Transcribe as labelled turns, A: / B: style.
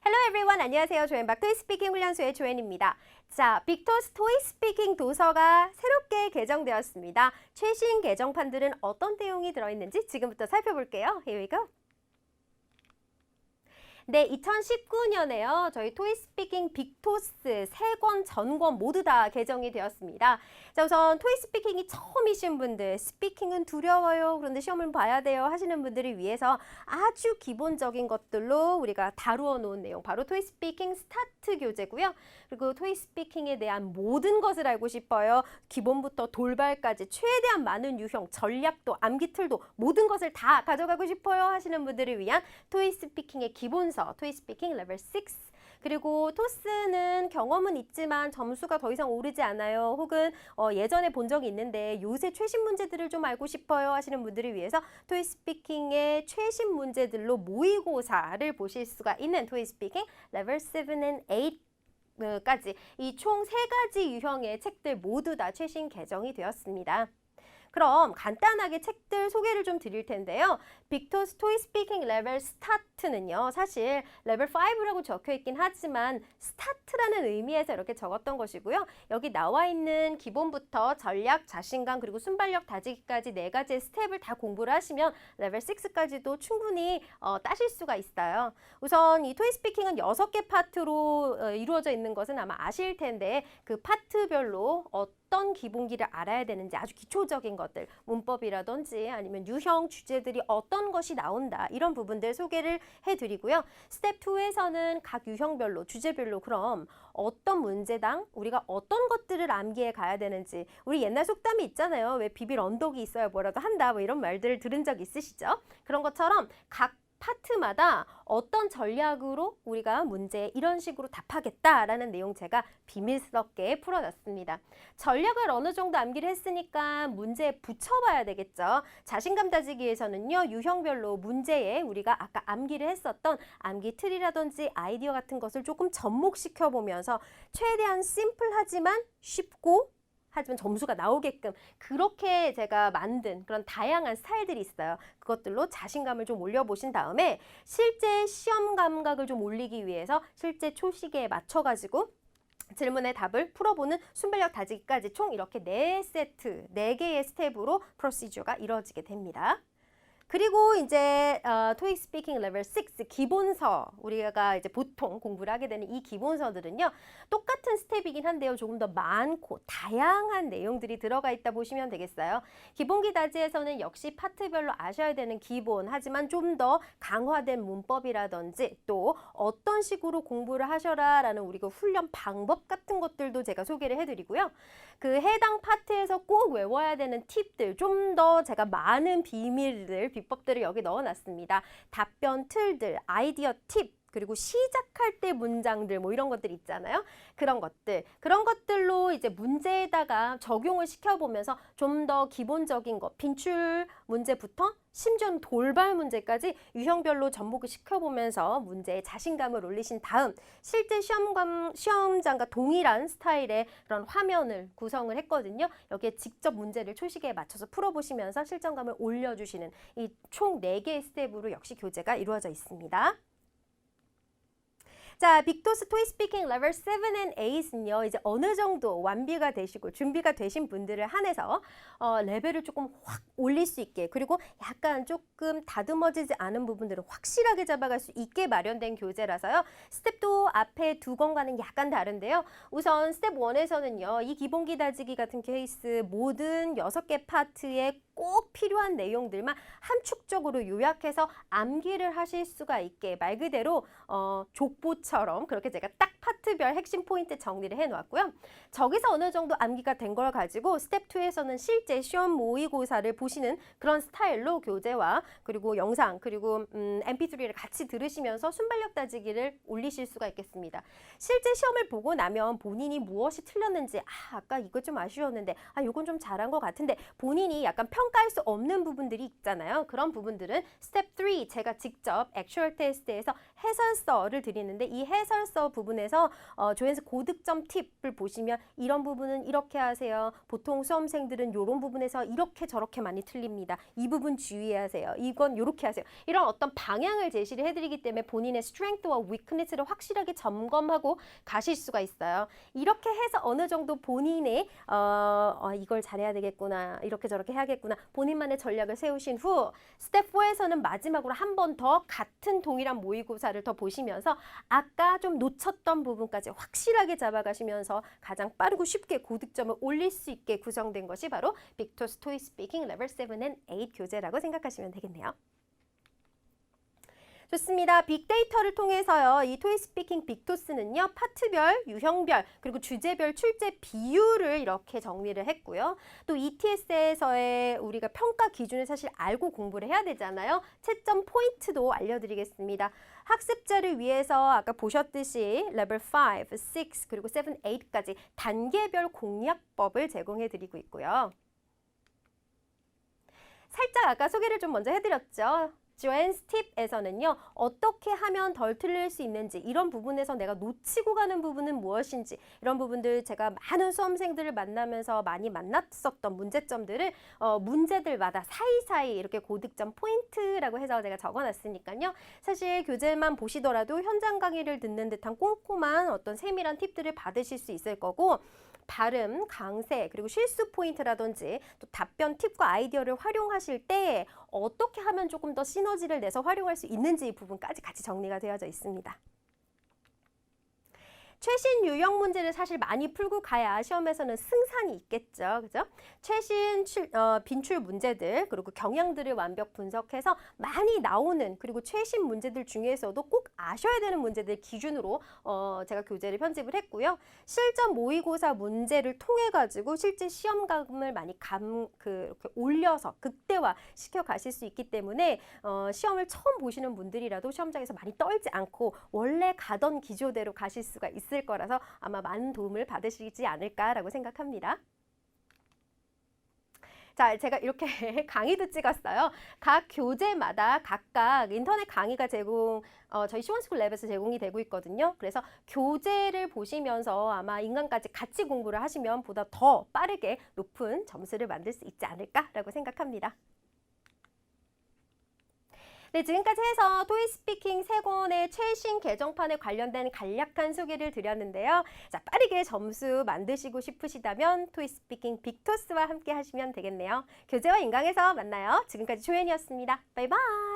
A: Hello everyone. 안녕하세요. 조앤박 토익 스피킹 훈련소의 조앤입니다. 자, 빅토스 토익 스피킹 도서가 새롭게 개정되었습니다. 최신 개정판들은 어떤 내용이 들어있는지 지금부터 살펴볼게요. Here we go. 네, 2019년에요. 저희 토익 스피킹 빅토스 3권 전권 모두 다 개정이 되었습니다. 자, 우선 토익 스피킹이 처음이신 분들, 스피킹은 두려워요. 그런데 시험을 봐야 돼요 하시는 분들을 위해서 아주 기본적인 것들로 우리가 다루어 놓은 내용, 바로 토익 스피킹 스타트 교재고요. 그리고 토익 스피킹에 대한 모든 것을 알고 싶어요. 기본부터 돌발까지 최대한 많은 유형, 전략도, 암기 툴도 모든 것을 다 가져가고 싶어요 하시는 분들을 위한 토익 스피킹의 기본서, 토익 스피킹 레벨 6. 그리고 토스는 경험은 있지만 점수가 더 이상 오르지 않아요. 혹은 예전에 본 적이 있는데 요새 최신 문제들을 좀 알고 싶어요 하시는 분들을 위해서 토익 스피킹의 최신 문제들로 모의고사를 보실 수가 있는 토익 스피킹 레벨 7 and 8 까지 이 총 3가지 유형의 책들 모두 다 최신 개정이 되었습니다. 그럼 간단하게 책들 소개를 좀 드릴 텐데요. 빅토스 토익 스피킹 레벨 스타트는요. 사실 레벨 5라고 적혀 있긴 하지만 스타트라는 의미에서 이렇게 적었던 것이고요. 여기 나와 있는 기본부터 전략, 자신감, 그리고 순발력 다지기까지 4가지의 스텝을 다 공부를 하시면 레벨 6까지도 충분히 따실 수가 있어요. 우선 이 토익 스피킹은 6개 파트로 이루어져 있는 것은 아마 아실 텐데 그 파트별로 어떤 기본기를 알아야 되는지 아주 기초적인 것들, 문법이라든지 아니면 유형, 주제들이 어떤 것이 나온다 이런 부분들 소개를 해드리고요. 스텝 2에서는 각 유형별로, 주제별로 그럼 어떤 문제당 우리가 어떤 것들을 암기해 가야 되는지, 우리 옛날 속담이 있잖아요. 왜 비빌 언덕이 있어야 뭐라도 한다 뭐 이런 말들을 들은 적 있으시죠? 그런 것처럼 각 파트마다 어떤 전략으로 우리가 문제에 이런 식으로 답하겠다라는 내용 제가 비밀스럽게 풀어놨습니다. 전략을 어느 정도 암기를 했으니까 문제에 붙여봐야 되겠죠. 자신감 다지기 위해서는요. 유형별로 문제에 우리가 아까 암기를 했었던 암기 틀이라든지 아이디어 같은 것을 조금 접목시켜 보면서 최대한 심플하지만 쉽고 하지만 점수가 나오게끔 그렇게 제가 만든 그런 다양한 스타일들이 있어요. 그것들로 자신감을 좀 올려보신 다음에 실제 시험 감각을 좀 올리기 위해서 실제 초시계에 맞춰가지고 질문의 답을 풀어보는 순발력 다지기까지 총 이렇게 4세트, 4개의 스텝으로 프로시저가 이루어지게 됩니다. 그리고 이제 토익 스피킹 레벨 6 기본서, 우리가 이제 보통 공부를 하게 되는 이 기본서들은요. 똑같은 스텝이긴 한데요. 조금 더 많고 다양한 내용들이 들어가 있다 보시면 되겠어요. 기본기 다지에서는 역시 파트별로 아셔야 되는 기본, 하지만 좀 더 강화된 문법이라든지 또 어떤 식으로 공부를 하셔라 라는 우리 그 훈련 방법 같은 것들도 제가 소개를 해드리고요. 그 해당 파트에서 꼭 외워야 되는 팁들, 좀 더 제가 많은 비밀들, 비법들을 여기 넣어놨습니다. 답변 틀들, 아이디어 팁, 그리고 시작할 때 문장들 뭐 이런 것들 있잖아요. 그런 것들로 이제 문제에다가 적용을 시켜보면서 좀 더 기본적인 것, 빈출 문제부터 심지어는 돌발 문제까지 유형별로 접목을 시켜보면서 문제에 자신감을 올리신 다음 실제 시험장과 동일한 스타일의 그런 화면을 구성을 했거든요. 여기에 직접 문제를 초시계에 맞춰서 풀어보시면서 실전감을 올려주시는 이 총 4개의 스텝으로 역시 교재가 이루어져 있습니다. 자, 빅토스 토익 스피킹 레벨 7 and 8은요. 이제 어느 정도 완비가 되시고 준비가 되신 분들을 한해서 레벨을 조금 확 올릴 수 있게, 그리고 약간 조금 다듬어지지 않은 부분들을 확실하게 잡아갈 수 있게 마련된 교재라서요. 스텝도 앞에 2권과는 약간 다른데요. 우선 스텝 1에서는요. 이 기본기 다지기 같은 케이스 모든 6개 파트에 꼭 필요한 내용들만 함축적으로 요약해서 암기를 하실 수가 있게 말 그대로 족보처럼 그렇게 제가 딱 파트별 핵심 포인트 정리를 해놓았고요. 저기서 어느 정도 암기가 된 걸 가지고 스텝 2에서는 실제 시험 모의고사를 보시는 그런 스타일로 교재와 그리고 영상 그리고 mp3를 같이 들으시면서 순발력 다지기를 올리실 수가 있겠습니다. 실제 시험을 보고 나면 본인이 무엇이 틀렸는지 아까 이거 좀 아쉬웠는데 이건 좀 잘한 것 같은데 본인이 약간 평가할 수 없는 부분들이 있잖아요. 그런 부분들은 스텝 3 제가 직접 액츄얼 테스트에서 해설서를 드리는데 이 해설서 부분에서 조연스 고득점 팁을 보시면 이런 부분은 이렇게 하세요. 보통 수험생들은 이런 부분에서 이렇게 저렇게 많이 틀립니다. 이 부분 주의하세요. 이건 이렇게 하세요. 이런 어떤 방향을 제시를 해드리기 때문에 본인의 스트렝스와 위크니스를 확실하게 점검하고 가실 수가 있어요. 이렇게 해서 어느 정도 본인의 이걸 잘해야 되겠구나. 이렇게 저렇게 해야겠구나. 본인만의 전략을 세우신 후 스텝 4에서는 마지막으로 한 번 더 같은 동일한 모의고사를 더 보시면서 아까 좀 놓쳤던 부분까지 확실하게 잡아가시면서 가장 빠르고 쉽게 고득점을 올릴 수 있게 구성된 것이 바로 빅토스 토익 스피킹 레벨 7 and 8 교재라고 생각하시면 되겠네요. 좋습니다. 빅데이터를 통해서요. 이 토익 스피킹 빅토스는요. 파트별, 유형별, 그리고 주제별 출제 비율을 이렇게 정리를 했고요. 또 ETS에서의 우리가 평가 기준을 사실 알고 공부를 해야 되잖아요. 채점 포인트도 알려드리겠습니다. 학습자를 위해서 아까 보셨듯이 레벨 5, 6, 그리고 7, 8까지 단계별 공략법을 제공해드리고 있고요. 살짝 아까 소개를 좀 먼저 해드렸죠. 조앤스 팁에서는요. 어떻게 하면 덜 틀릴 수 있는지 이런 부분에서 내가 놓치고 가는 부분은 무엇인지 이런 부분들 제가 많은 수험생들을 만나면서 많이 만났었던 문제점들을 문제들마다 사이사이 이렇게 고득점 포인트라고 해서 제가 적어놨으니까요. 사실 교재만 보시더라도 현장 강의를 듣는 듯한 꼼꼼한 어떤 세밀한 팁들을 받으실 수 있을 거고 발음, 강세, 그리고 실수 포인트라든지 또 답변 팁과 아이디어를 활용하실 때 어떻게 하면 조금 더 시너지를 내서 활용할 수 있는지 이 부분까지 같이 정리가 되어져 있습니다. 최신 유형 문제를 사실 많이 풀고 가야 시험에서는 승산이 있겠죠. 그죠? 최신 빈출 문제들 그리고 경향들을 완벽 분석해서 많이 나오는 그리고 최신 문제들 중에서도 꼭 아셔야 되는 문제들 기준으로 제가 교재를 편집을 했고요. 실전 모의고사 문제를 통해 가지고 실제 시험감을 많이 이렇게 올려서 극대화 시켜 가실 수 있기 때문에 시험을 처음 보시는 분들이라도 시험장에서 많이 떨지 않고 원래 가던 기조대로 가실 수가 있을 거라서 아마 많은 도움을 받으시지 않을까라고 생각합니다. 자, 제가 이렇게 강의도 찍었어요. 각 교재마다 각각 인터넷 강의가 저희 시원스쿨 랩에서 제공이 되고 있거든요. 그래서 교재를 보시면서 아마 인강까지 같이 공부를 하시면 보다 더 빠르게 높은 점수를 만들 수 있지 않을까라고 생각합니다. 네, 지금까지 해서 토익 스피킹 3권의 최신 개정판에 관련된 간략한 소개를 드렸는데요. 자, 빠르게 점수 만드시고 싶으시다면 토익 스피킹 빅토스와 함께 하시면 되겠네요. 교재와 인강에서 만나요. 지금까지 조연이었습니다. 바이바이.